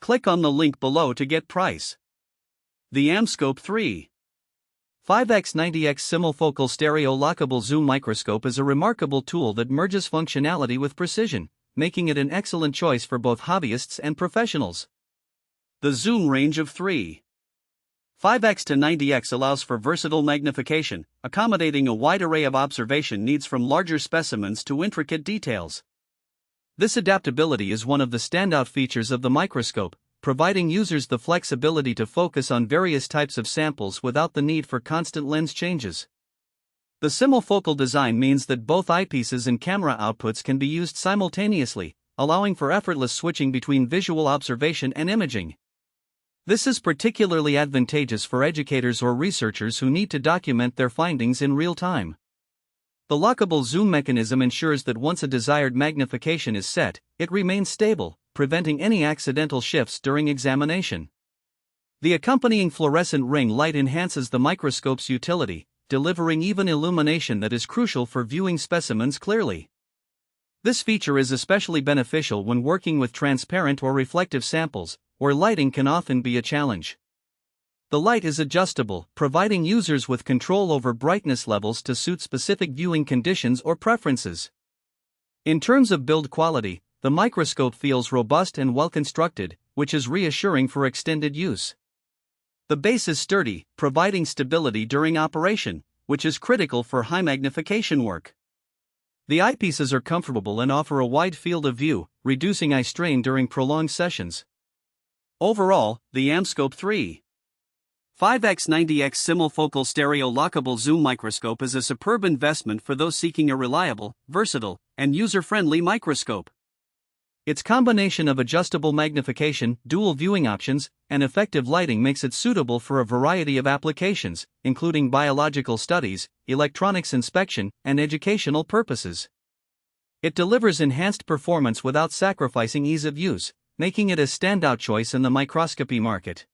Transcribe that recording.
Click on the link below to get price. The AmScope 3.5X 90X Simul-Focal Stereo Lockable Zoom Microscope is a remarkable tool that merges functionality with precision, making it an excellent choice for both hobbyists and professionals. The zoom range of 3.5X to 90X allows for versatile magnification, accommodating a wide array of observation needs from larger specimens to intricate details. This adaptability is one of the standout features of the microscope, providing users the flexibility to focus on various types of samples without the need for constant lens changes. The Simul-Focal design means that both eyepieces and camera outputs can be used simultaneously, allowing for effortless switching between visual observation and imaging. This is particularly advantageous for educators or researchers who need to document their findings in real time. The lockable zoom mechanism ensures that once a desired magnification is set, it remains stable, preventing any accidental shifts during examination. The accompanying fluorescent ring light enhances the microscope's utility, delivering even illumination that is crucial for viewing specimens clearly. This feature is especially beneficial when working with transparent or reflective samples, where lighting can often be a challenge. The light is adjustable, providing users with control over brightness levels to suit specific viewing conditions or preferences. In terms of build quality, the microscope feels robust and well constructed, which is reassuring for extended use. The base is sturdy, providing stability during operation, which is critical for high magnification work. The eyepieces are comfortable and offer a wide field of view, reducing eye strain during prolonged sessions. Overall, the AmScope 3.5X 90X Simul-Focal Stereo Lockable Zoom Microscope is a superb investment for those seeking a reliable, versatile, and user-friendly microscope. Its combination of adjustable magnification, dual viewing options, and effective lighting makes it suitable for a variety of applications, including biological studies, electronics inspection, and educational purposes. It delivers enhanced performance without sacrificing ease of use, making it a standout choice in the microscopy market.